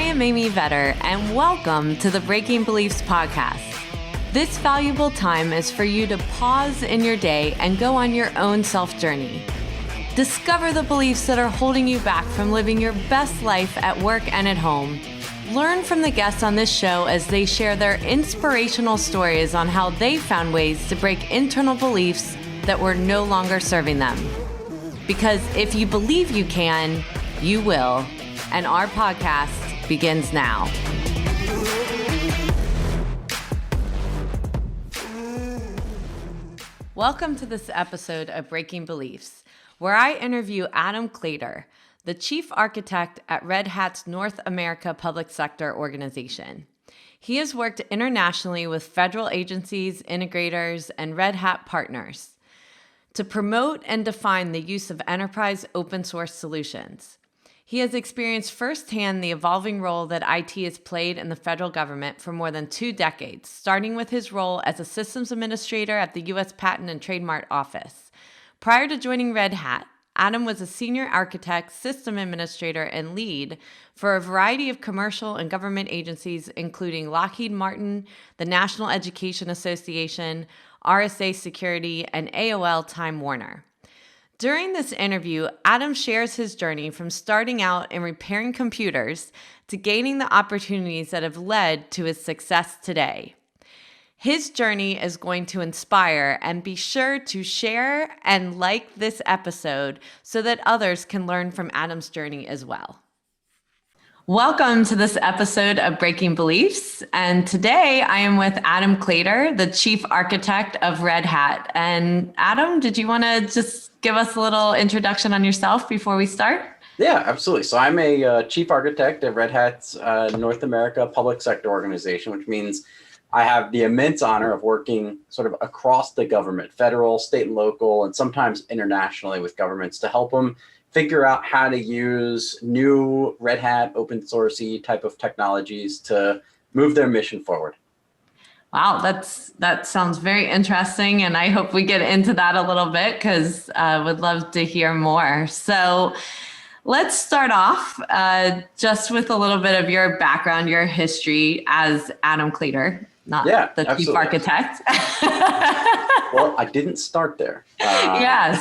am Amy Vetter, and welcome to the Breaking Beliefs podcast. This valuable time is for you to pause in your day and go on your own self-journey. Discover the beliefs that are holding you back from living your best life at work and at home. Learn from the guests on this show as they share their inspirational stories on how they found ways to break internal beliefs that were no longer serving them. Because if you believe you can, you will. And our podcast begins now. Welcome to this episode of Breaking Beliefs, where I interview Adam Clater, the chief architect at Red Hat's North America Public Sector Organization. He has worked internationally with federal agencies, integrators, and Red Hat partners to promote and define the use of enterprise open source solutions. He has experienced firsthand the evolving role that IT has played in the federal government for more than 2 decades, starting with his role as a systems administrator at the U.S. Patent and Trademark Office. Prior to joining Red Hat, Adam was a senior architect, system administrator, and lead for a variety of commercial and government agencies, including Lockheed Martin, the National Education Association, RSA Security, and AOL Time Warner. During this interview, Adam shares his journey from starting out in repairing computers to gaining the opportunities that have led to his success today. His journey is going to inspire, and be sure to share and like this episode so that others can learn from Adam's journey as well. Welcome to this episode of Breaking Beliefs. And today I am with Adam Clater, the chief architect of Red Hat. And Adam, did you want to just give us a little introduction on yourself before we start? Yeah, absolutely. So I'm a chief architect at Red Hat's North America Public Sector Organization, which means I have the immense honor of working sort of across the government, federal, state, and local, and sometimes internationally with governments to help them figure out how to use new Red Hat open sourcey type of technologies to move their mission forward. Wow, that sounds very interesting, and I hope we get into that a little bit because I would love to hear more. So let's start off just with a little bit of your background, your history as Adam Clater, not the chief architect. Well, I didn't start there.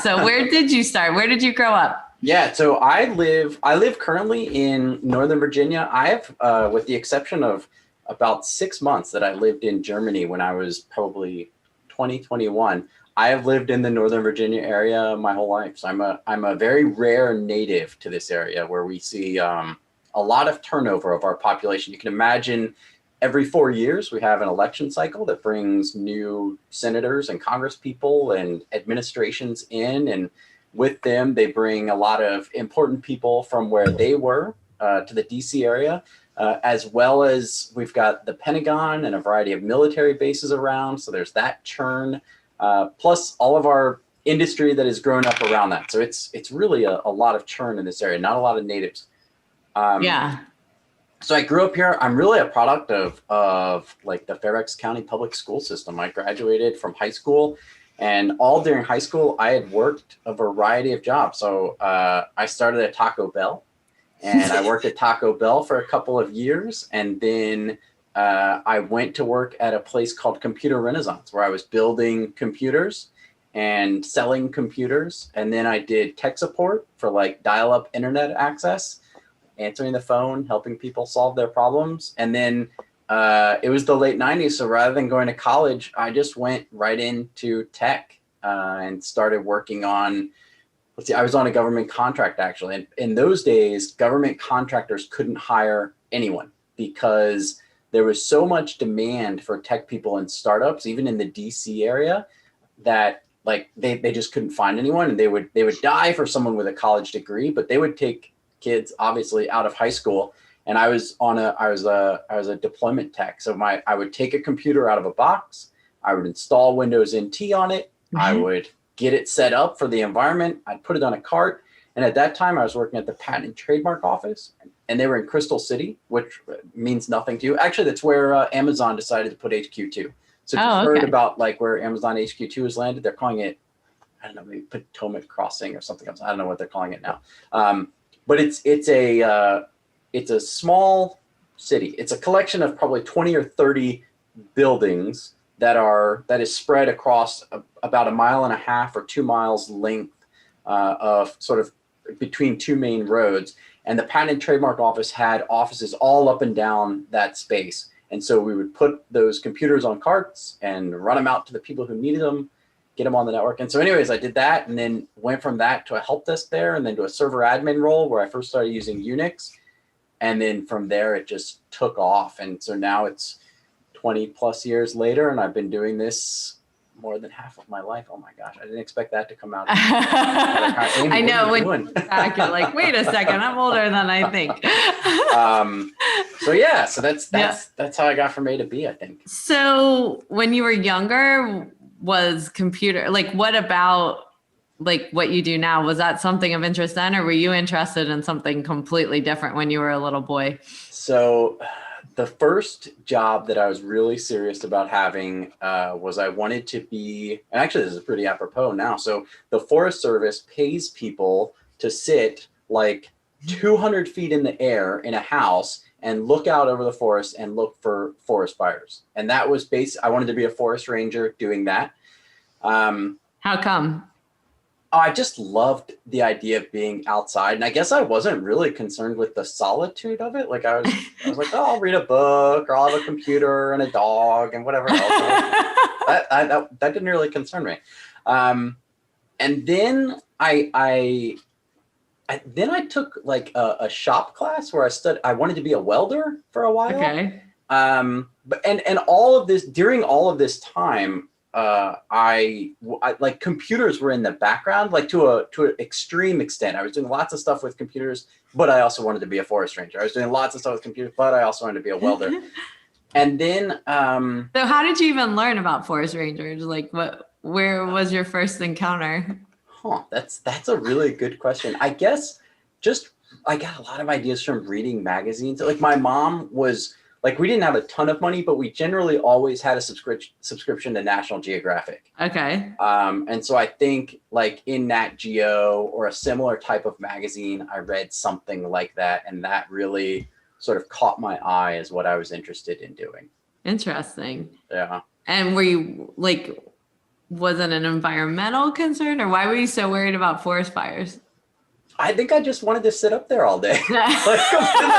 So where did you start? Where did you grow up? Yeah, so I live currently in Northern Virginia. I have, with the exception of about 6 months that I lived in Germany when I was probably 21, I have lived in the Northern Virginia area my whole life. So I'm a very rare native to this area where we see a lot of turnover of our population. You can imagine every 4 years we have an election cycle that brings new senators and congresspeople and administrations in, and with them, they bring a lot of important people from where they were to the DC area, as well as we've got the Pentagon and a variety of military bases around. So there's that churn, plus all of our industry that has grown up around that. So it's really a lot of churn in this area, not a lot of natives. So I grew up here. I'm really a product of like the Fairfax County public school system. I graduated from high school. And all during high school, I had worked a variety of jobs. So I started at Taco Bell, and I worked at Taco Bell for a couple of years. And then I went to work at a place called Computer Renaissance, where I was building computers and selling computers. And then I did tech support for like dial-up internet access, answering the phone, helping people solve their problems. And then it was the late 90s. So rather than going to college, I just went right into tech and started working on, I was on a government contract actually. And in those days, government contractors couldn't hire anyone because there was so much demand for tech people and startups, even in the DC area, that like they just couldn't find anyone, and they would die for someone with a college degree, but they would take kids obviously out of high school. And I was a deployment tech. So I would take a computer out of a box. I would install Windows NT on it. Mm-hmm. I would get it set up for the environment. I'd put it on a cart. And at that time I was working at the Patent and Trademark Office, and they were in Crystal City, which means nothing to you. Actually, that's where Amazon decided to put HQ2. So if you've heard about like where Amazon HQ2 has landed, they're calling it, I don't know, maybe Potomac Crossing or something else. I don't know what they're calling it now. But it's a small city. It's a collection of probably 20 or 30 buildings that is spread across about 1.5 or 2 miles length of sort of between two main roads. And the Patent and Trademark Office had offices all up and down that space. And so we would put those computers on carts and run them out to the people who needed them, get them on the network. And so anyways, I did that and then went from that to a help desk there and then to a server admin role where I first started using Unix. And then from there, it just took off. And so now it's 20 plus years later, and I've been doing this more than half of my life. Oh my gosh, I didn't expect that to come out. I know when you're back, you're like, wait a second, I'm older than I think. So that's how I got from A to B, I think. So when you were younger, was computer, like what about like what you do now, was that something of interest then, or were you interested in something completely different when you were a little boy? So the first job that I was really serious about having was I wanted to be, and actually this is pretty apropos now. So the Forest Service pays people to sit like 200 feet in the air in a house and look out over the forest and look for forest fires. And that was I wanted to be a forest ranger doing that. How come? I just loved the idea of being outside. And I guess I wasn't really concerned with the solitude of it. Like I was like, oh, I'll read a book or I'll have a computer and a dog and whatever else. That didn't really concern me. And then I took like a shop class where I wanted to be a welder for a while. Okay. But all of this, during all of this time, I like computers were in the background, like to an extreme extent. I was doing lots of stuff with computers, but I also wanted to be a forest ranger. I was doing lots of stuff with computers, but I also wanted to be a welder. And then, so how did you even learn about forest rangers? Like where was your first encounter? That's a really good question. I guess I got a lot of ideas from reading magazines. Like my mom was, like, we didn't have a ton of money, but we generally always had a subscription to National Geographic. Okay. And so I think like in Nat Geo or a similar type of magazine, I read something like that. And that really sort of caught my eye as what I was interested in doing. Interesting. Yeah. And were you like, was it an environmental concern, or why were you so worried about forest fires? I think I just wanted to sit up there all day, like completely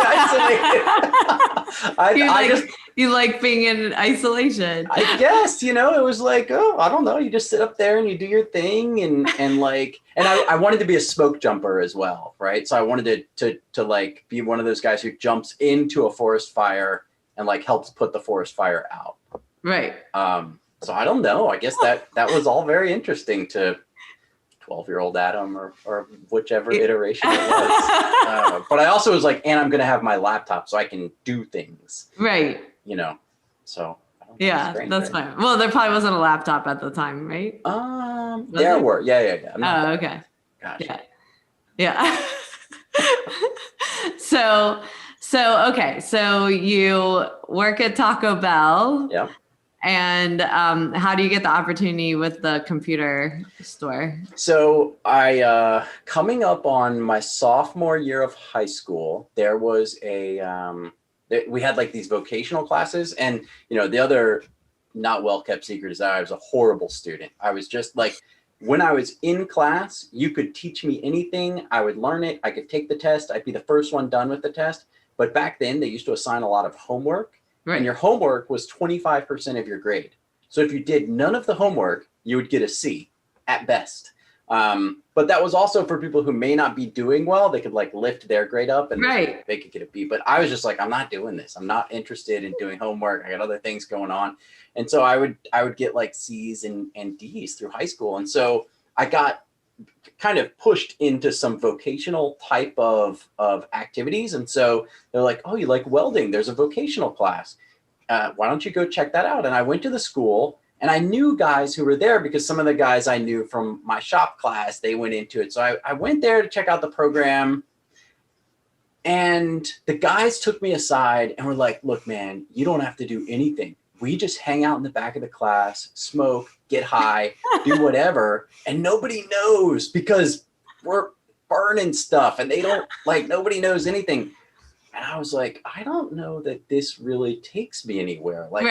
isolated. You like being in isolation. I guess, it was like, oh, I don't know. You just sit up there and you do your thing, and I wanted to be a smoke jumper as well, right? So I wanted to like be one of those guys who jumps into a forest fire and like helps put the forest fire out. Right. So I don't know. I guess that was all very interesting to 12-year-old Adam or whichever iteration it was. But I also was like, and I'm going to have my laptop so I can do things. Right. So. Yeah, that's fine. Well, there probably wasn't a laptop at the time, right? There were. Yeah. Oh, okay. Gotcha. Yeah. So okay. So you work at Taco Bell. Yeah. And how do you get the opportunity with the computer store? So I, coming up on my sophomore year of high school, there was we had like these vocational classes, and the other not well kept secret is that I was a horrible student. I was just like, when I was in class, you could teach me anything. I would learn it. I could take the test. I'd be the first one done with the test. But back then they used to assign a lot of homework. Right. And your homework was 25% of your grade. So if you did none of the homework, you would get a C at best. But that was also for people who may not be doing well. They could like lift their grade up and they could get a B. But I was just like, I'm not doing this. I'm not interested in doing homework. I got other things going on. And so I would get like C's and D's through high school. And so I got kind of pushed into some vocational type of activities. And so they're like, oh, you like welding? There's a vocational class. Why don't you go check that out? And I went to the school, and I knew guys who were there because some of the guys I knew from my shop class, they went into it. So I went there to check out the program, and the guys took me aside and were like, look, man, you don't have to do anything. We just hang out in the back of the class, smoke, get high, do whatever. And nobody knows because we're burning stuff and they don't nobody knows anything. And I was like, I don't know that this really takes me anywhere. Like,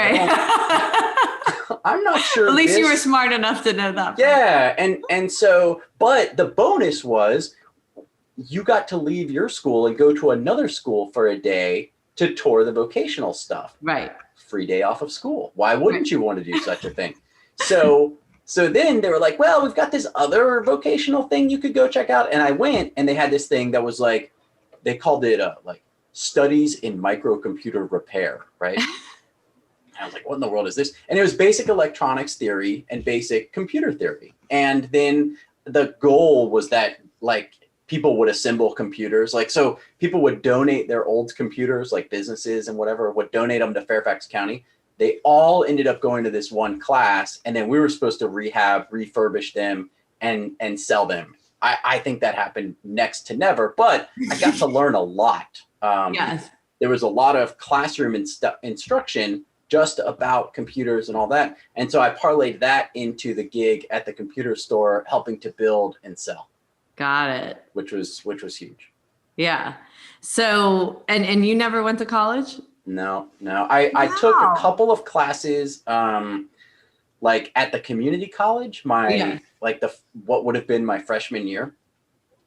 I'm not sure. At least you were smart enough to know that. Yeah. And so, but the bonus was you got to leave your school and go to another school for a day to tour the vocational stuff. Right. Free day off of school. Why wouldn't you want to do such a thing? So then they were like, well, we've got this other vocational thing you could go check out. And I went, and they had this thing that was like, they called it like studies in microcomputer repair, right? I was like, what in the world is this? And it was basic electronics theory and basic computer theory. And then the goal was that like people would assemble computers. Like, so people would donate their old computers, like businesses and whatever, would donate them to Fairfax County. They all ended up going to this one class, and then we were supposed to rehab, refurbish them, and sell them. I think that happened next to never, but I got to learn a lot. Yes. There was a lot of classroom instruction just about computers and all that. And so I parlayed that into the gig at the computer store, helping to build and sell. Got it. Which was huge. Yeah. So, and you never went to college? No. I took a couple of classes, like at the community college, what would have been my freshman year.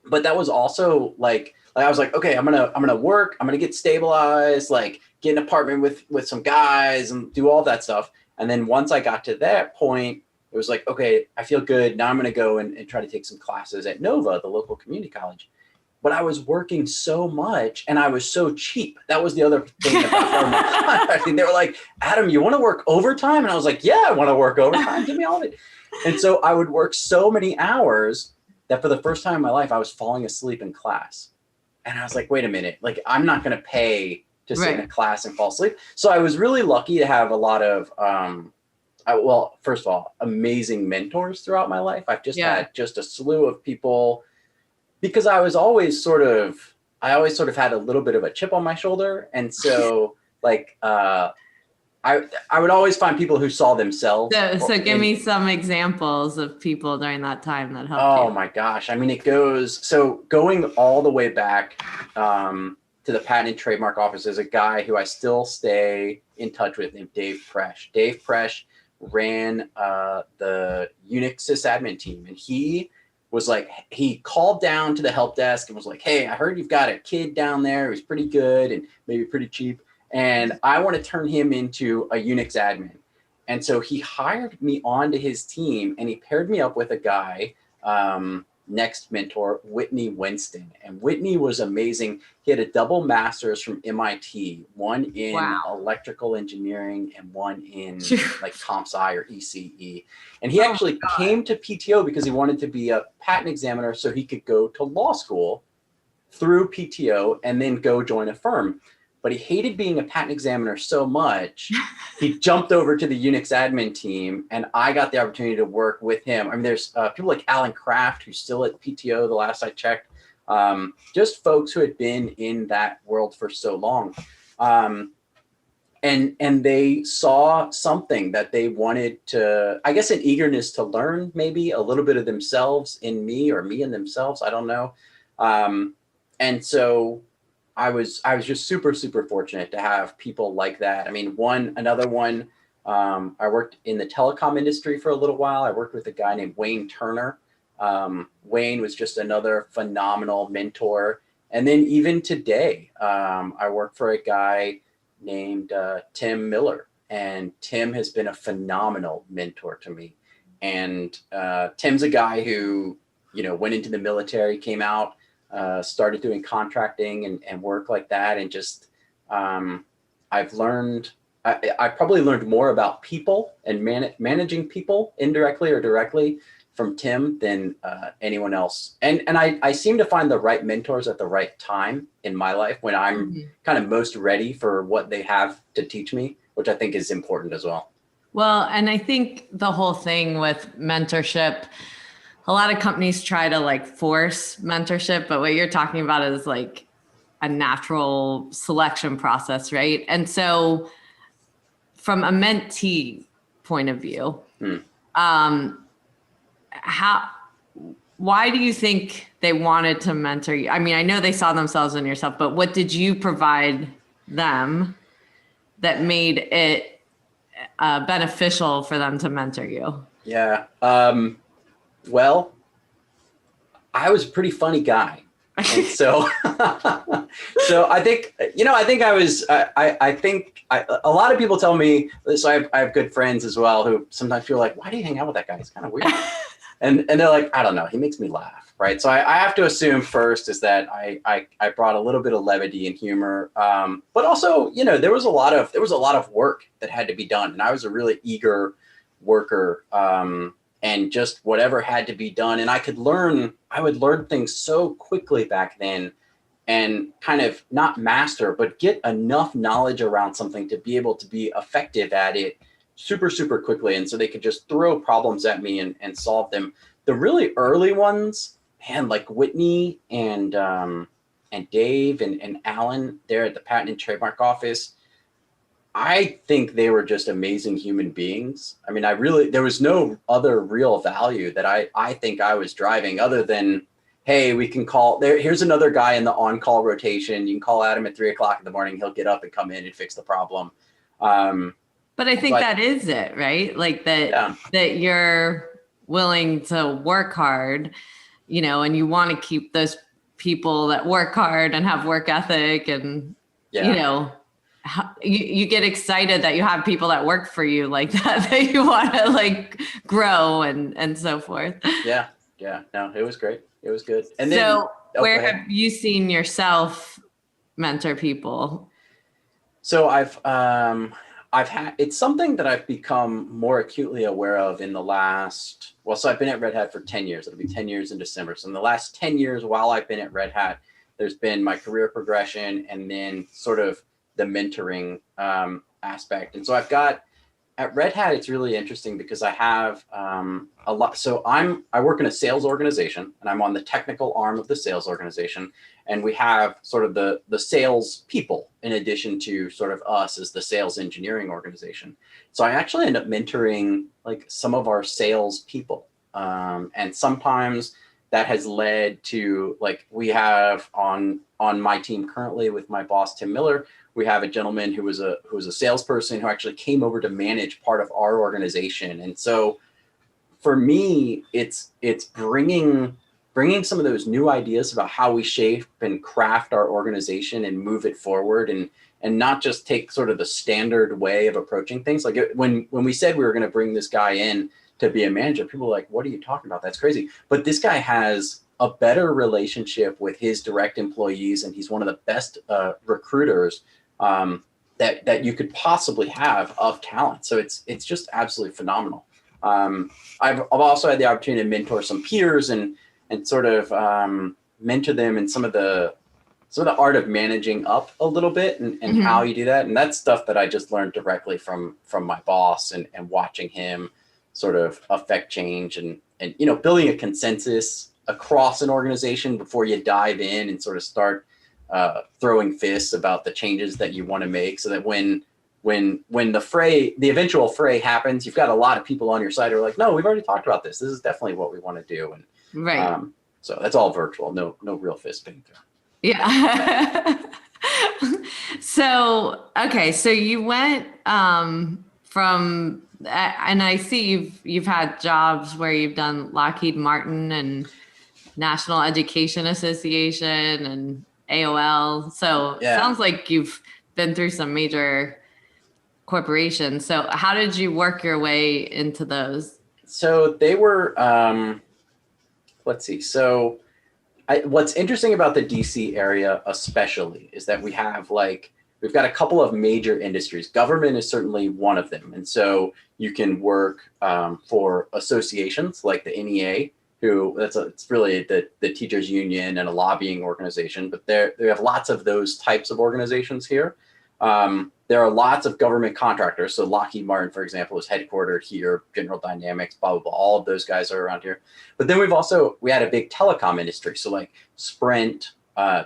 But that was also like I was like, okay, I'm gonna work, I'm gonna get stabilized, like get an apartment with some guys and do all that stuff. And then once I got to that point, it was like, okay, I feel good. Now I'm gonna go and try to take some classes at Nova, the local community college. But I was working so much and I was so cheap. That was the other thing about my contracting. They were like, Adam, you want to work overtime? And I was like, yeah, I want to work overtime. Give me all of it. And so I would work so many hours that for the first time in my life, I was falling asleep in class. And I was like, wait a minute, like I'm not going to pay to sit in a class and fall asleep. So I was really lucky to have a lot of, well, first of all, amazing mentors throughout my life. I've just had just a slew of people, because I always sort of had a little bit of a chip on my shoulder. And so like, I would always find people who saw themselves. So give me some examples of people during that time that helped you. Oh my gosh. I mean, going all the way back to the Patent and Trademark Office is a guy who I still stay in touch with named Dave Presh. Dave Presh ran the Unix sysadmin team, and he was like, he called down to the help desk and was like, hey, I heard you've got a kid down there who's pretty good and maybe pretty cheap, and I want to turn him into a Unix admin. And so he hired me onto his team, and he paired me up with a guy, next mentor, Whitney Winston. And Whitney was amazing. He had a double master's from MIT, one in electrical engineering and one in like comp sci or ECE. And he actually came to PTO because he wanted to be a patent examiner so he could go to law school through PTO and then go join a firm. But he hated being a patent examiner so much, he jumped over to the Unix admin team, and I got the opportunity to work with him. I mean, there's people like Alan Kraft, who's still at PTO, the last I checked, just folks who had been in that world for so long. And they saw something that they wanted to, I guess, an eagerness to learn, maybe a little bit of themselves in me, or me in themselves, I don't know. And so I was just super, super fortunate to have people like that. I mean, another one, I worked in the telecom industry for a little while. I worked with a guy named Wayne Turner. Wayne was just another phenomenal mentor. And then even today, I work for a guy named Tim Miller. And Tim has been a phenomenal mentor to me. And Tim's a guy who, went into the military, came out, started doing contracting and work like that. And just, I've learned, I probably learned more about people and managing people indirectly or directly from Tim than anyone else. And I seem to find the right mentors at the right time in my life when I'm kind of most ready for what they have to teach me, which I think is important as well. Well, and I think the whole thing with mentorship, a lot of companies try to force mentorship, but what you're talking about is like a natural selection process, right? And so from a mentee point of view, why do you think they wanted to mentor you? I mean, I know they saw themselves in yourself, but what did you provide them that made it beneficial for them to mentor you? Yeah. Well, I was a pretty funny guy. And so, so I think, I think a lot of people tell me, so I have good friends as well who sometimes feel like, why do you hang out with that guy? He's kind of weird. And they're like, I don't know, he makes me laugh, right? So I have to assume first is that I brought a little bit of levity and humor, but also, there was a lot of work that had to be done, and I was a really eager worker, and just whatever had to be done, and I would learn things so quickly back then, and kind of not master, but get enough knowledge around something to be able to be effective at it super, super quickly. And so they could just throw problems at me and solve them. The really early ones, man, like Whitney and Dave and Alan there at the Patent and Trademark Office, I think they were just amazing human beings. I mean, there was no other real value that I think I was driving other than, hey, we can here's another guy in the on-call rotation. You can call Adam at 3:00 in the morning. He'll get up and come in and fix the problem. But I think that is it, right? Like that you're willing to work hard, and you want to keep those people that work hard and have work ethic, and you get excited that you have people that work for you like that you want to like grow and so forth. Yeah. No, it was great. It was good. And so where have you seen yourself mentor people? So it's something that I've become more acutely aware of in the last, so I've been at Red Hat for 10 years. It'll be 10 years in December. So in the last 10 years while I've been at Red Hat, there's been my career progression and then sort of the mentoring aspect. And so at Red Hat, it's really interesting because I have a lot. So I work in a sales organization, and I'm on the technical arm of the sales organization. And we have sort of the sales people in addition to sort of us as the sales engineering organization. So I actually end up mentoring like some of our sales people. And sometimes that has led to, like, we have on my team currently with my boss, Tim Miller, we have a gentleman who was a salesperson who actually came over to manage part of our organization. And so for me, it's bringing some of those new ideas about how we shape and craft our organization and move it forward, and not just take sort of the standard way of approaching things. Like when we said we were going to bring this guy in to be a manager, people were like, what are you talking about? That's crazy. But this guy has a better relationship with his direct employees, and he's one of the best recruiters that you could possibly have of talent. So it's just absolutely phenomenal. I've also had the opportunity to mentor some peers and sort of mentor them in some of the art of managing up a little bit and how you do that. And that's stuff that I just learned directly from my boss and watching him sort of affect change and building a consensus across an organization before you dive in and sort of start throwing fists about the changes that you want to make, so that when the eventual fray happens, you've got a lot of people on your side who are like, no, we've already talked about this. This is definitely what we want to do. And right. So that's all virtual. No real fist being thrown. Yeah. So you went from, and I see you've had jobs where you've done Lockheed Martin and National Education Association and AOL. So it sounds like you've been through some major corporations. So how did you work your way into those? So they were, let's see. So what's interesting about the DC area especially is that we've got a couple of major industries. Government is certainly one of them. And so you can work for associations like the NEA, it's really the teachers union and a lobbying organization, but they have lots of those types of organizations here. There are lots of government contractors. So Lockheed Martin, for example, is headquartered here, General Dynamics, blah, blah, blah. All of those guys are around here. But then we had a big telecom industry. So like Sprint,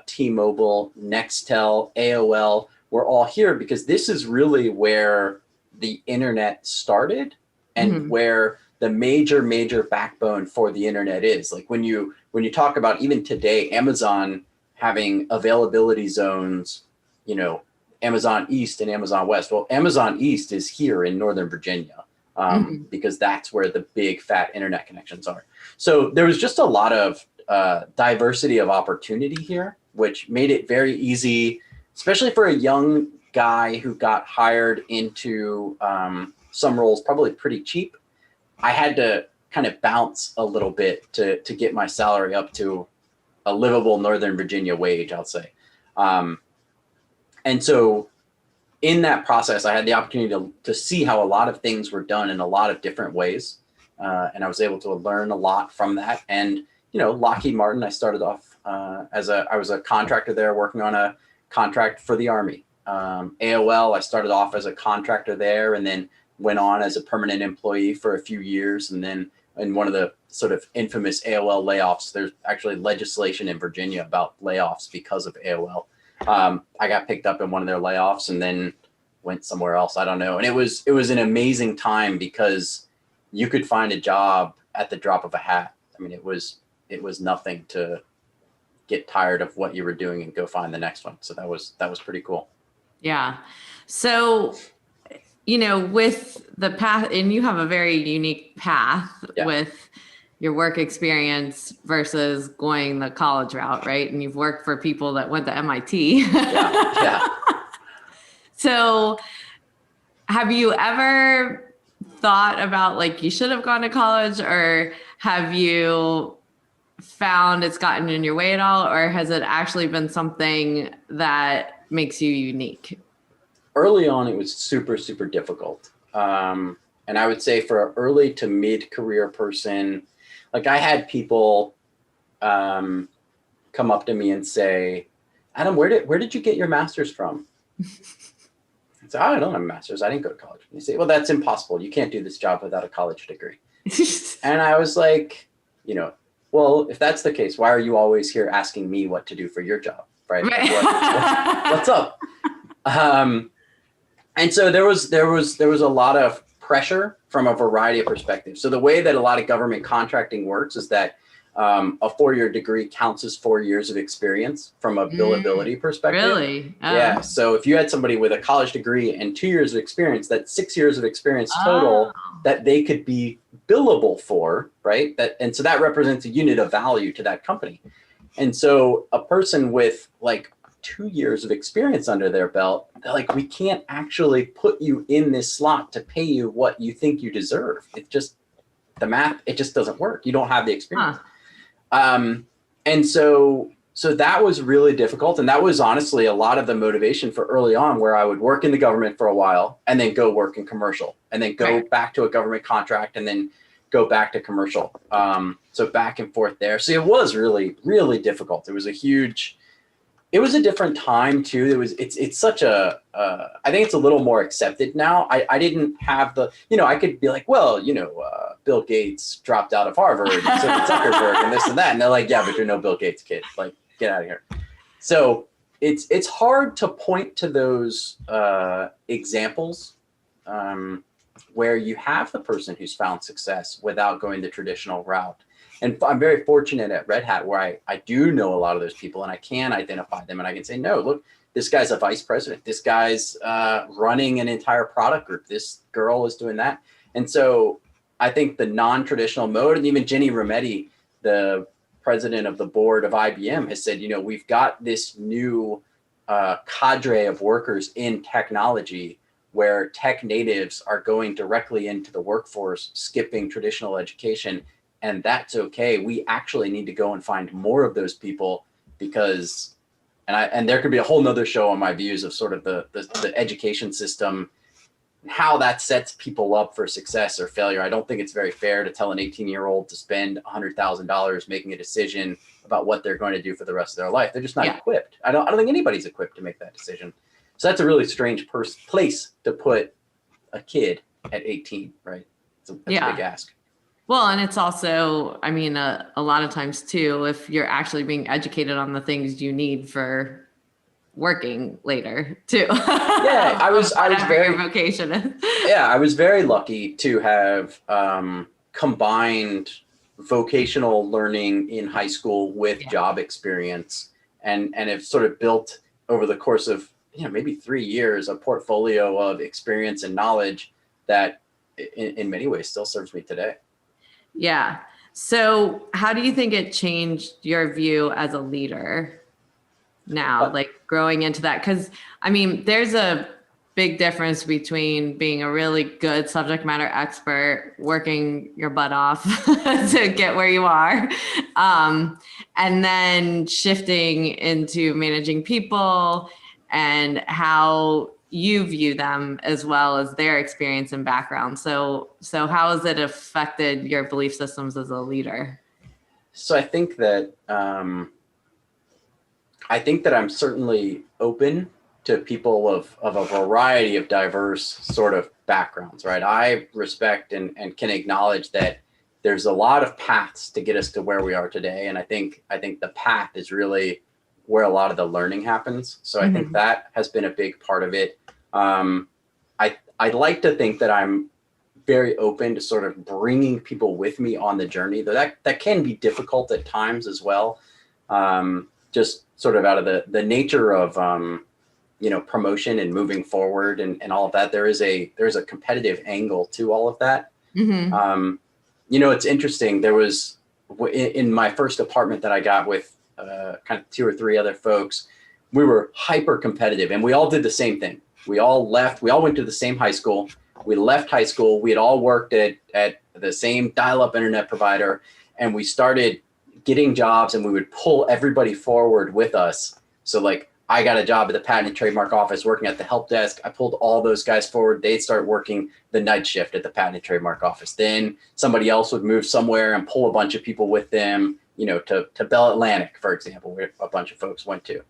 T-Mobile, Nextel, AOL, we're all here because this is really where the internet started and where the major backbone for the internet is. Like when you talk about even today, Amazon having availability zones, you know, Amazon East and Amazon West. Well, Amazon East is here in Northern Virginia because that's where the big fat internet connections are. So there was just a lot of diversity of opportunity here, which made it very easy, especially for a young guy who got hired into some roles probably pretty cheap. I had to kind of bounce a little bit to get my salary up to a livable Northern Virginia wage, I'll say. And so in that process, I had the opportunity to see how a lot of things were done in a lot of different ways. And I was able to learn a lot from that. And, you know, Lockheed Martin, I started off I was a contractor there working on a contract for the Army. AOL, I started off as a contractor there and then went on as a permanent employee for a few years. And then in one of the sort of infamous AOL layoffs, there's actually legislation in Virginia about layoffs because of AOL. I got picked up in one of their layoffs and then went somewhere else. I don't know. And it was an amazing time because you could find a job at the drop of a hat. I mean, it was nothing to get tired of what you were doing and go find the next one. So that was pretty cool. Yeah. So, you know, with the path, and you have a very unique path with your work experience versus going the college route, right? And you've worked for people that went to MIT. Yeah. So have you ever thought about like you should have gone to college, or have you found it's gotten in your way at all, or has it actually been something that makes you unique? Early on, it was super, super difficult. And I would say for an early to mid-career person, like I had people come up to me and say, Adam, where did you get your master's from? I said, I don't have a master's. I didn't go to college. And they say, well, that's impossible. You can't do this job without a college degree. And I was like, you know, well, if that's the case, why are you always here asking me what to do for your job? Right? What's up? And so there was a lot of pressure from a variety of perspectives. So the way that a lot of government contracting works is that a 4-year degree counts as 4 years of experience from a billability perspective. Really? Oh. Yeah. So if you had somebody with a college degree and 2 years of experience, that's 6 years of experience total that they could be billable for, right? And so that represents a unit of value to that company. And so a person with like 2 years of experience under their belt, they're like, we can't actually put you in this slot to pay you what you think you deserve. It just, the math, it just doesn't work. You don't have the experience. And so that was really difficult. And that was honestly a lot of the motivation for early on, where I would work in the government for a while and then go work in commercial and then go back to a government contract and then go back to commercial. So back and forth there. So it was really, really difficult. It was a different time too. It's such a, I think it's a little more accepted now. I didn't have I could be like, well, Bill Gates dropped out of Harvard and so did Zuckerberg and this and that. And they're like, yeah, but you're no Bill Gates, kid. Like, get out of here. So it's hard to point to those examples where you have the person who's found success without going the traditional route. And I'm very fortunate at Red Hat where I do know a lot of those people and I can identify them and I can say, no, look, this guy's a vice president. This guy's running an entire product group. This girl is doing that. And so I think the non-traditional mode, and even Ginny Rometty, the president of the board of IBM, has said, we've got this new cadre of workers in technology where tech natives are going directly into the workforce, skipping traditional education. And that's okay. We actually need to go and find more of those people because, and there could be a whole nother show on my views of sort of the education system, and how that sets people up for success or failure. I don't think it's very fair to tell an 18-year-old to spend $100,000 making a decision about what they're going to do for the rest of their life. They're just not equipped. I don't think anybody's equipped to make that decision. So that's a really strange place to put a kid at 18, right? That's a big ask. Well, and it's also, I mean, a lot of times too, if you're actually being educated on the things you need for working later too. I was very your vocation is. Yeah, I was very lucky to have combined vocational learning in high school with job experience, and have sort of built over the course of maybe 3 years a portfolio of experience and knowledge that in many ways still serves me today. Yeah. So how do you think it changed your view as a leader now, like growing into that? Because I mean, there's a big difference between being a really good subject matter expert, working your butt off to get where you are, and then shifting into managing people and how you view them as well as their experience and background. So how has it affected your belief systems as a leader? So I think that I'm certainly open to people of a variety of diverse sort of backgrounds, right? I respect and can acknowledge that there's a lot of paths to get us to where we are today. And I think the path is really where a lot of the learning happens. So I think that has been a big part of it. I'd like to think that I'm very open to sort of bringing people with me on the journey, though that can be difficult at times as well. Just sort of out of the nature of, promotion and moving forward and all of that. There's a competitive angle to all of that. It's interesting. There was in my first apartment that I got with kind of 2 or 3 other folks, we were hyper competitive and we all did the same thing. We all went to the same high school. We left high school. We had all worked at the same dial-up internet provider, and we started getting jobs, and we would pull everybody forward with us. So like, I got a job at the Patent and Trademark Office working at the help desk. I pulled all those guys forward. They'd start working the night shift at the Patent and Trademark Office. Then somebody else would move somewhere and pull a bunch of people with them, to Bell Atlantic, for example, where a bunch of folks went to.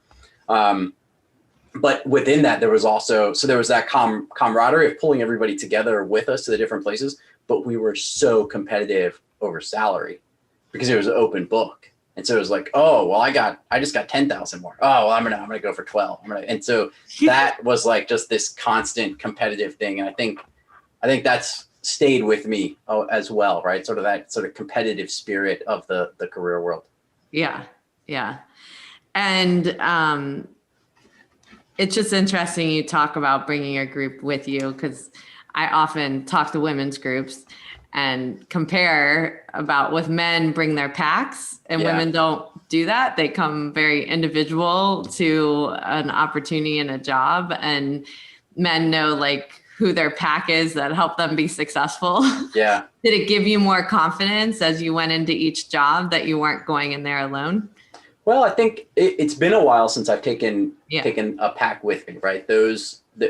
But within that, there was that camaraderie of pulling everybody together with us to the different places. But we were so competitive over salary because it was an open book. And so it was like, oh, well, I just got 10,000 more. Oh, well, I'm gonna go for 12. And so that was like just this constant competitive thing. And I think that's stayed with me as well, right? Sort of that sort of competitive spirit of the career world. Yeah. Yeah. And it's just interesting you talk about bringing your group with you, because I often talk to women's groups and compare about with men bring their packs and women don't do that. They come very individual to an opportunity and a job, and men know like who their pack is that help them be successful. Yeah. Did it give you more confidence as you went into each job that you weren't going in there alone? Well, I think it's been a while since I've taken a pack with me, right?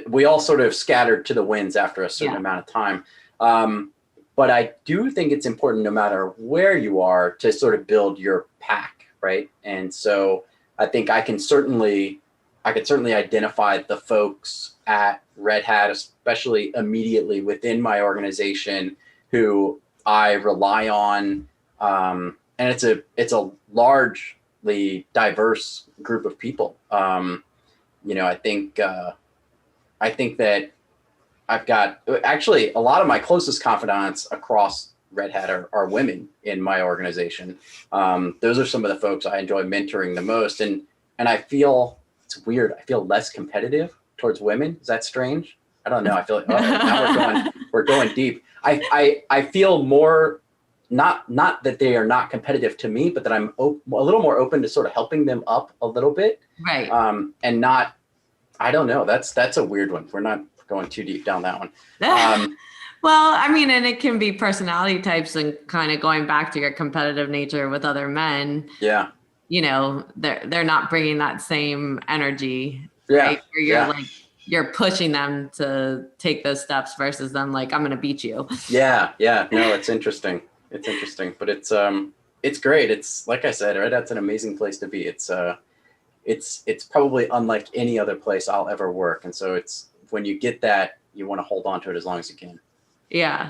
We all sort of scattered to the winds after a certain amount of time. But I do think it's important, no matter where you are, to sort of build your pack, right? And so I think I could certainly identify the folks at Red Hat, especially immediately within my organization, who I rely on. And it's a largely diverse group of people. I think that I've got actually a lot of my closest confidants across Red Hat are women in my organization. Those are some of the folks I enjoy mentoring the most. And I feel, it's weird, I feel less competitive towards women. Is that strange? I don't know. I feel like, now we're going deep. I feel more, not that they are not competitive to me, but that I'm a little more open to sort of helping them up a little bit. Right. And not, I don't know. That's a weird one. We're not going too deep down that one. Well, I mean, and it can be personality types and kind of going back to your competitive nature with other men. Yeah. They're not bringing that same energy. Yeah. Right? Where you're like, you're pushing them to take those steps versus them like, I'm going to beat you. Yeah. Yeah. No, it's interesting. It's interesting, but it's great. It's like I said, right? That's an amazing place to be. It's probably unlike any other place I'll ever work. And so it's, when you get that, you want to hold on to it as long as you can. Yeah.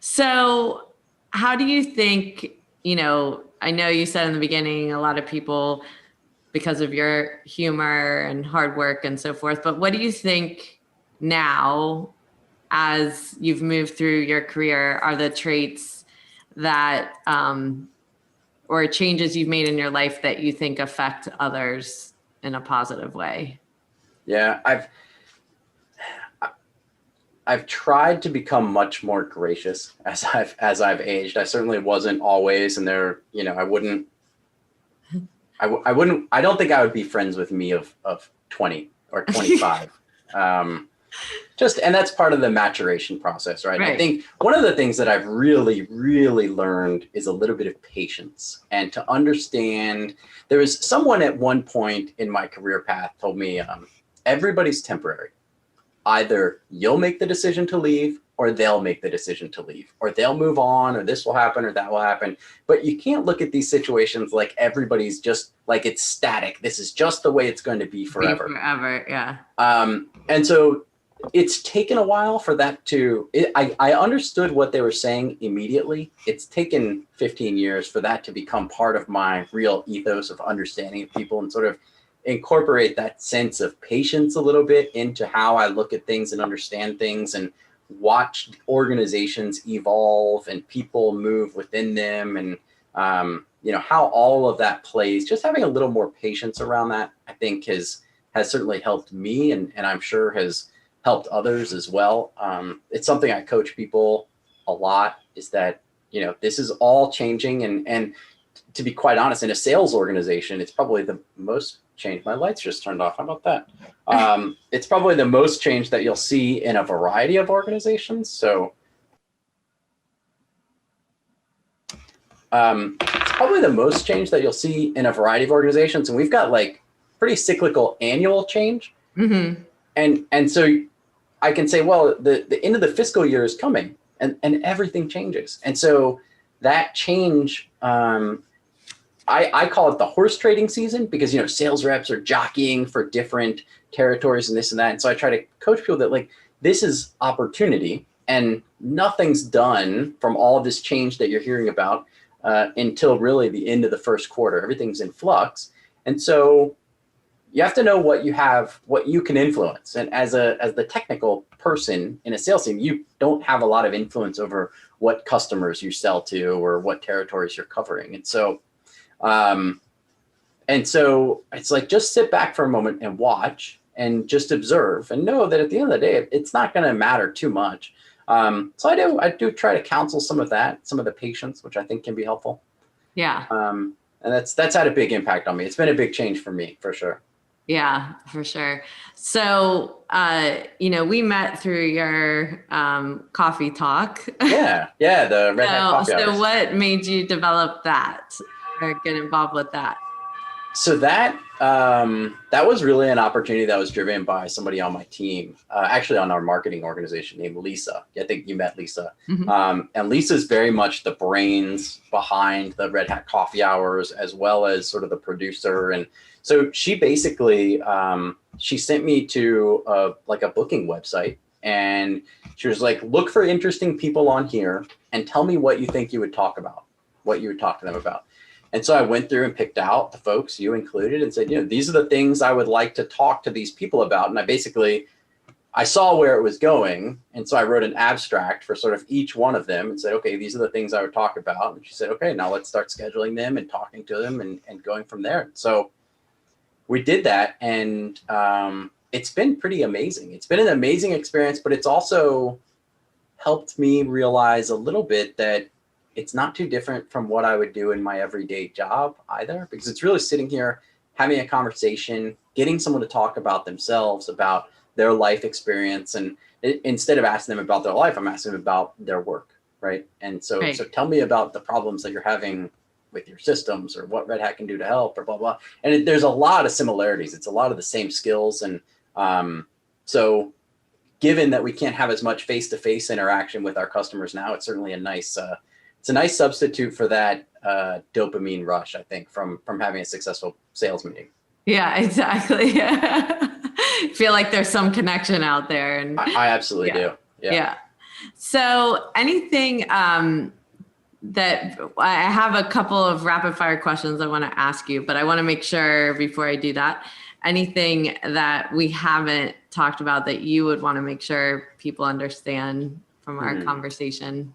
So how do you think, I know you said in the beginning, a lot of people, because of your humor and hard work and so forth, but what do you think now, as you've moved through your career, are the traits that, or changes you've made in your life that you think affect others in a positive way? Yeah, I've tried to become much more gracious as I've aged. I certainly wasn't always, and I don't think I would be friends with me of 20 or 25. And that's part of the maturation process, right? Right. I think one of the things that I've really, really learned is a little bit of patience, and to understand. There was someone at one point in my career path told me, everybody's temporary. Either you'll make the decision to leave, or they'll make the decision to leave, or they'll move on, or this will happen, or that will happen. But you can't look at these situations like everybody's just like it's static. This is just the way it's going to be forever. Yeah. And so it's taken a while for that I understood what they were saying immediately. It's taken 15 years for that to become part of my real ethos of understanding of people, and sort of incorporate that sense of patience a little bit into how I look at things and understand things, and watch organizations evolve and people move within them, and how all of that plays. Just having a little more patience around that, I think, has certainly helped me, and I'm sure has helped others as well. It's something I coach people a lot, is that this is all changing, and to be quite honest, in a sales organization, it's probably the most change. My lights just turned off. How about that? It's probably the most change that you'll see in a variety of organizations. So it's probably the most change that you'll see in a variety of organizations. And we've got like pretty cyclical annual change. Mm-hmm. And so I can say, well, the end of the fiscal year is coming, and everything changes. And so that change, I call it the horse trading season, because sales reps are jockeying for different territories and this and that. And so I try to coach people that, like, this is opportunity, and nothing's done from all of this change that you're hearing about until really the end of the first quarter. Everything's in flux, and so you have to know what you have, what you can influence. And as the technical person in a sales team, you don't have a lot of influence over what customers you sell to or what territories you're covering. And so it's like, just sit back for a moment and watch and just observe, and know that at the end of the day, it's not going to matter too much. So I do try to counsel some of the patience, which I think can be helpful. Yeah. And that's had a big impact on me. It's been a big change for me, for sure. Yeah, for sure. So, we met through your coffee talk. Yeah, the Red Hat Coffee Hours. So what made you develop that or get involved with that? So that was really an opportunity that was driven by somebody on my team, actually on our marketing organization, named Lisa. I think you met Lisa. Mm-hmm. And Lisa's very much the brains behind the Red Hat Coffee Hours, as well as sort of the producer. And so she basically, she sent me to a booking website, and she was like, look for interesting people on here and tell me what you think you would talk about, what you would talk to them about. And so I went through and picked out the folks, you included, and said, these are the things I would like to talk to these people about. And I saw where it was going. And so I wrote an abstract for sort of each one of them and said, okay, these are the things I would talk about. And she said, okay, now let's start scheduling them and talking to them and going from there. So we did that. And it's been pretty amazing. It's been an amazing experience, but it's also helped me realize a little bit that it's not too different from what I would do in my everyday job either, because it's really sitting here, having a conversation, getting someone to talk about themselves, about their life experience. And instead of asking them about their life, I'm asking them about their work, right? And so tell me about the problems that you're having with your systems, or what Red Hat can do to help, or blah, blah. And there's a lot of similarities. It's a lot of the same skills. And so given that we can't have as much face-to-face interaction with our customers now, it's certainly a nice substitute for that dopamine rush, I think, from having a successful sales meeting. Yeah, exactly. I feel like there's some connection out there. And I absolutely do. Yeah. So anything that I have a couple of rapid fire questions I want to ask you, but I want to make sure before I do that, anything that we haven't talked about that you would want to make sure people understand from our conversation?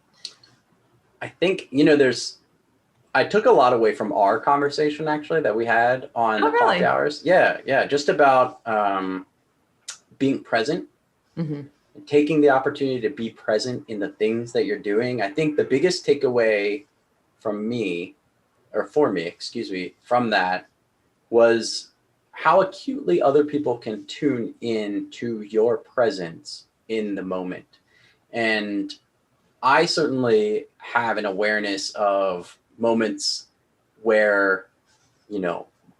I think, I took a lot away from our conversation actually that we had on the really? coffee hours. Yeah. Just about being present, Mm-hmm. taking the opportunity to be present in the things that you're doing. I think the biggest takeaway from me, or for me, excuse me, from that was how acutely other people can tune in to your presence in the moment. And I certainly have an awareness of moments where,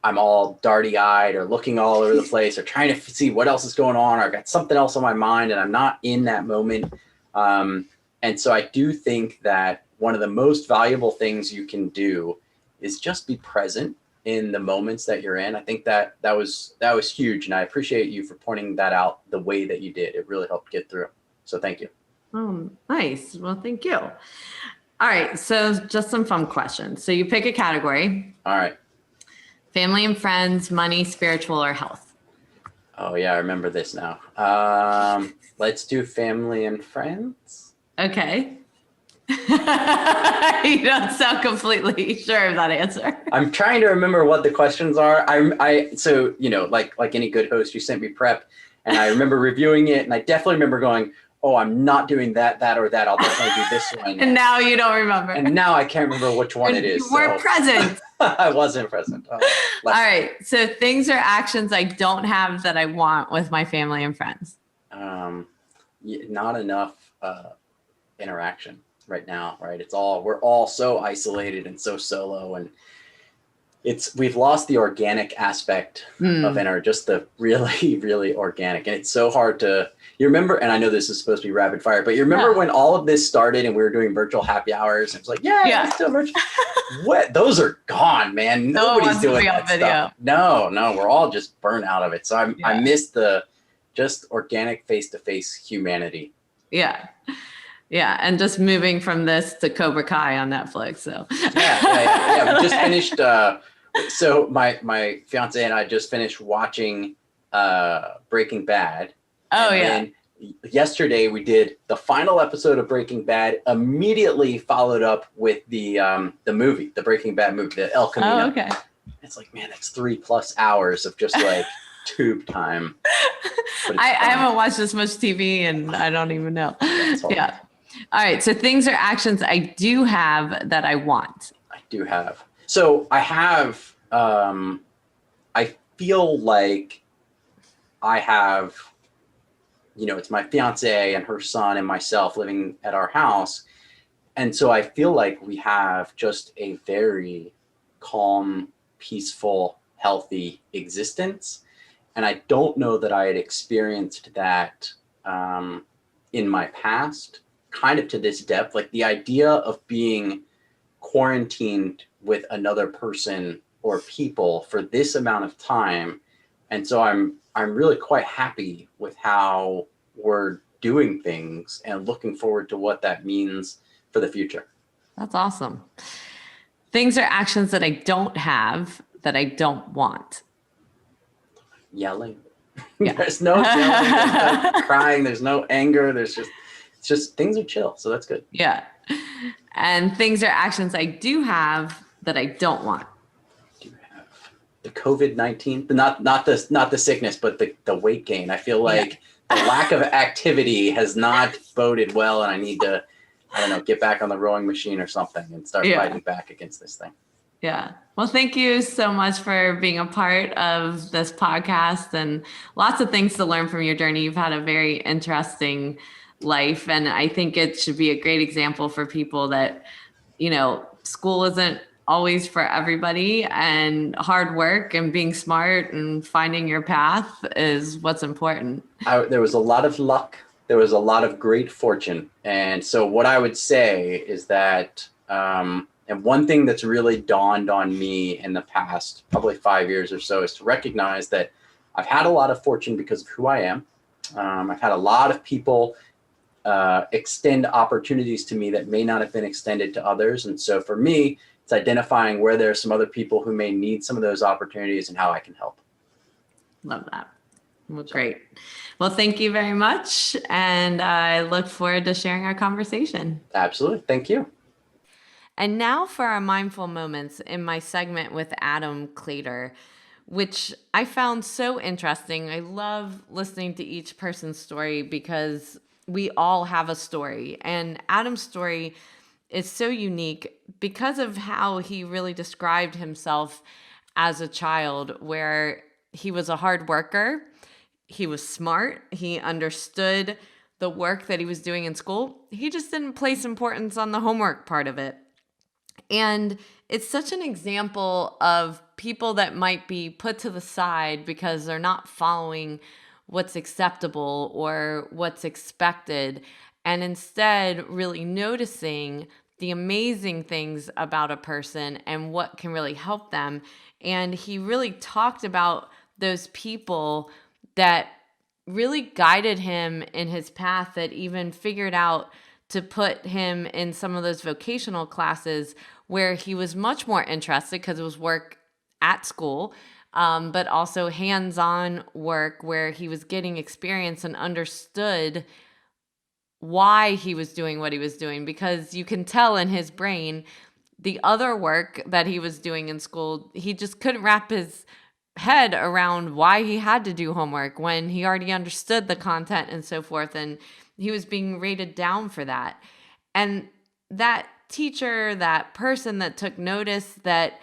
I'm all darty eyed or looking all over the place or trying to see what else is going on, or I've got something else on my mind and I'm not in that moment. And so I do think that one of the most valuable things you can do is just be present in the moments that you're in. I think that was huge. And I appreciate you for pointing that out the way that you did. It really helped get through. So thank you. Oh, nice. Well, thank you. All right. So just some fun questions. So you pick a category. All right. Family and friends, money, spiritual, or health. Oh yeah, I remember this now. Let's do family and friends. Okay. You don't sound completely sure of that answer. I'm trying to remember what the questions are. So like any good host, you sent me prep, and I remember reviewing it, and I definitely remember going, "Oh, I'm not doing that, or that. I'll definitely do this one." And now you don't remember. And now I can't remember which one it is. You weren't present. I wasn't present. All right. So things or actions I don't have that I want with my family and friends. Not enough interaction right now, right? We're all so isolated and so solo, and we've lost the organic aspect of just the really, really organic. And it's so hard you remember, and I know this is supposed to be rapid fire, but you remember when all of this started and we were doing virtual happy hours, and it's like, let's do virtual. What? Those are gone, man. Nobody's doing that stuff. No, we're all just burnt out of it. So I miss the just organic face-to-face humanity. Yeah. Yeah, and just moving from this to Cobra Kai on Netflix. So yeah. We just finished. So my fiance and I just finished watching Breaking Bad. Oh and yesterday we did the final episode of Breaking Bad. Immediately followed up with the movie, the Breaking Bad movie, the El Camino. Oh, okay. It's like, man, that's 3+ hours of just like tube time. I haven't watched this much TV, and I don't even know. Yeah. All right. So things or actions I do have that I want. I do have. So I have, I feel like I have, it's my fiance and her son and myself living at our house. And so I feel like we have just a very calm, peaceful, healthy existence. And I don't know that I had experienced that in my past, kind of to this depth. Like the idea of being quarantined with another person or people for this amount of time. And so I'm really quite happy with how we're doing things and looking forward to what that means for the future. That's awesome. Things or actions that I don't have that I don't want. Yelling. Yeah. There's no yelling, there's no crying, there's no anger. It's just things are chill. So that's good. Yeah. And things or actions I do have that I don't want. Do have the COVID-19, not the sickness, but the weight gain. I feel like the lack of activity has not boded well, and I need to, get back on the rowing machine or something and start fighting back against this thing. Yeah. Well, thank you so much for being a part of this podcast, and lots of things to learn from your journey. You've had a very interesting life, and I think it should be a great example for people that, school isn't always for everybody, and hard work and being smart and finding your path is what's important. There was a lot of luck. There was a lot of great fortune. And so what I would say is that, and one thing that's really dawned on me in the past, probably 5 years or so, is to recognize that I've had a lot of fortune because of who I am. I've had a lot of people extend opportunities to me that may not have been extended to others. And so for me, it's identifying where there are some other people who may need some of those opportunities and how I can help. Love that. Well, great. Well, thank you very much. And I look forward to sharing our conversation. Absolutely. Thank you. And now for our mindful moments in my segment with Adam Clater, which I found so interesting. I love listening to each person's story because we all have a story. And Adam's story is so unique because of how he really described himself as a child, where he was a hard worker, he was smart, he understood the work that he was doing in school. He just didn't place importance on the homework part of it. And it's such an example of people that might be put to the side because they're not following what's acceptable or what's expected, and instead really noticing the amazing things about a person and what can really help them. And he really talked about those people that really guided him in his path, that even figured out to put him in some of those vocational classes where he was much more interested because it was work at school, but also hands-on work where he was getting experience and understood why he was doing what he was doing, because you can tell in his brain the other work that he was doing in school, he just couldn't wrap his head around why he had to do homework when he already understood the content and so forth, and he was being rated down for that. And that teacher, that person that took notice, that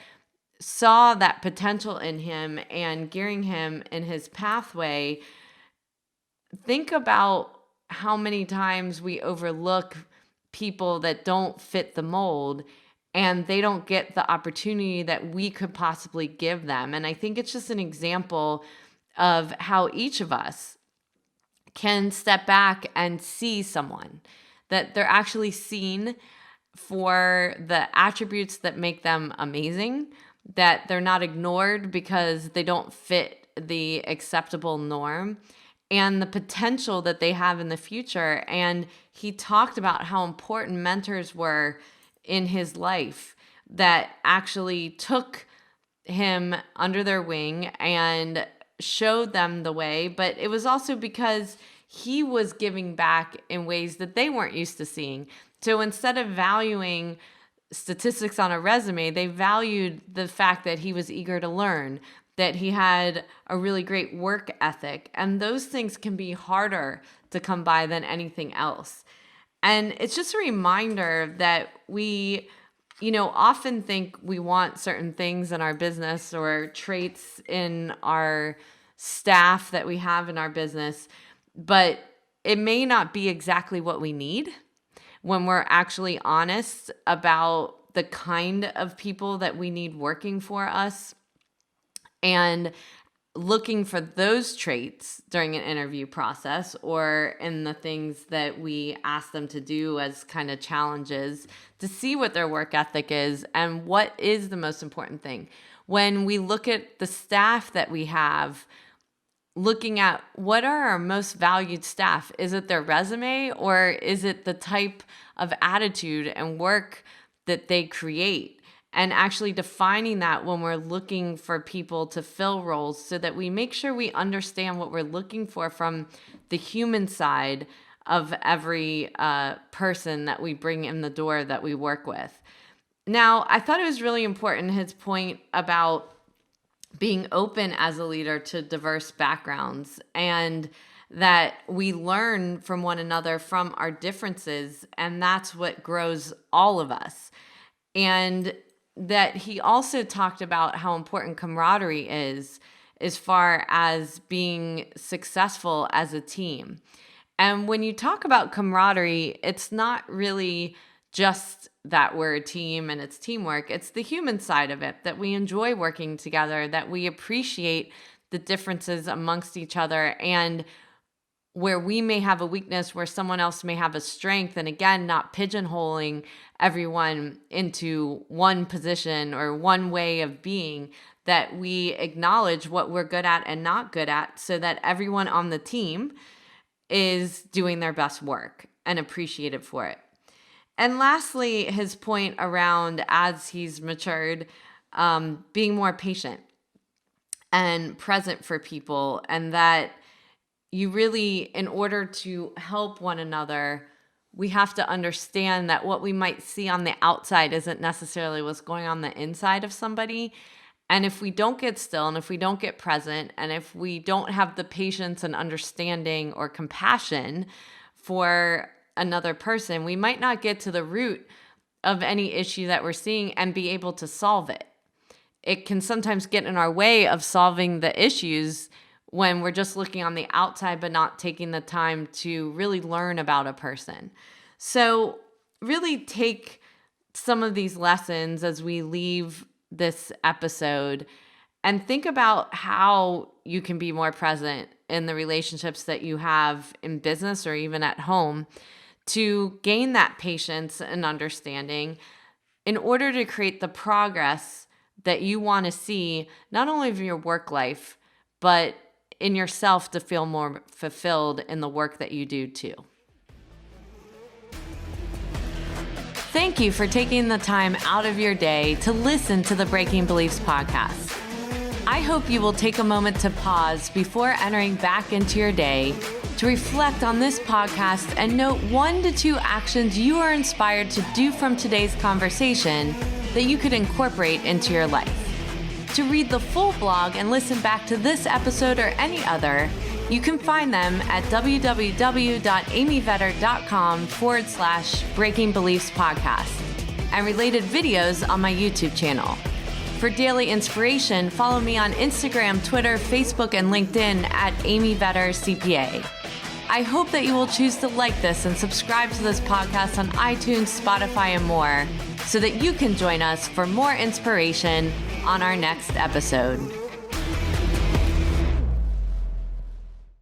saw that potential in him and gearing him in his pathway, think about how many times we overlook people that don't fit the mold and they don't get the opportunity that we could possibly give them. And I think it's just an example of how each of us can step back and see someone, that they're actually seen for the attributes that make them amazing, that they're not ignored because they don't fit the acceptable norm, and the potential that they have in the future. And he talked about how important mentors were in his life that actually took him under their wing and showed them the way. But it was also because he was giving back in ways that they weren't used to seeing. So instead of valuing statistics on a resume, they valued the fact that he was eager to learn, that he had a really great work ethic. And those things can be harder to come by than anything else. And it's just a reminder that we, often think we want certain things in our business or traits in our staff that we have in our business, but it may not be exactly what we need when we're actually honest about the kind of people that we need working for us, and looking for those traits during an interview process or in the things that we ask them to do as kind of challenges to see what their work ethic is and what is the most important thing. When we look at the staff that we have, looking at what are our most valued staff, is it their resume or is it the type of attitude and work that they create? And actually defining that when we're looking for people to fill roles, so that we make sure we understand what we're looking for from the human side of every person that we bring in the door that we work with. Now, I thought it was really important, his point about being open as a leader to diverse backgrounds, and that we learn from one another from our differences, and that's what grows all of us. And that he also talked about how important camaraderie is as far as being successful as a team. And when you talk about camaraderie, it's not really just that we're a team and it's teamwork. It's the human side of it, that we enjoy working together, that we appreciate the differences amongst each other, and where we may have a weakness, where someone else may have a strength. And again, not pigeonholing everyone into one position or one way of being, that we acknowledge what we're good at and not good at, so that everyone on the team is doing their best work and appreciated for it. And lastly, his point around, as he's matured, being more patient and present for people, and that you really, in order to help one another, we have to understand that what we might see on the outside isn't necessarily what's going on the inside of somebody. And if we don't get still, and if we don't get present, and if we don't have the patience and understanding or compassion for another person, we might not get to the root of any issue that we're seeing and be able to solve it. It can sometimes get in our way of solving the issues when we're just looking on the outside but not taking the time to really learn about a person. So really take some of these lessons as we leave this episode and think about how you can be more present in the relationships that you have in business or even at home to gain that patience and understanding in order to create the progress that you want to see, not only of your work life, but in yourself to feel more fulfilled in the work that you do too. Thank you for taking the time out of your day to listen to the Breaking Beliefs podcast. I hope you will take a moment to pause before entering back into your day to reflect on this podcast and note 1 to 2 actions you are inspired to do from today's conversation that you could incorporate into your life. To read the full blog and listen back to this episode or any other, you can find them at www.amyvetter.com/Breaking Beliefs podcast and related videos on my YouTube channel. For daily inspiration, follow me on Instagram, Twitter, Facebook, and LinkedIn at Amy Vetter CPA. I hope that you will choose to like this and subscribe to this podcast on iTunes, Spotify, and more so that you can join us for more inspiration on our next episode.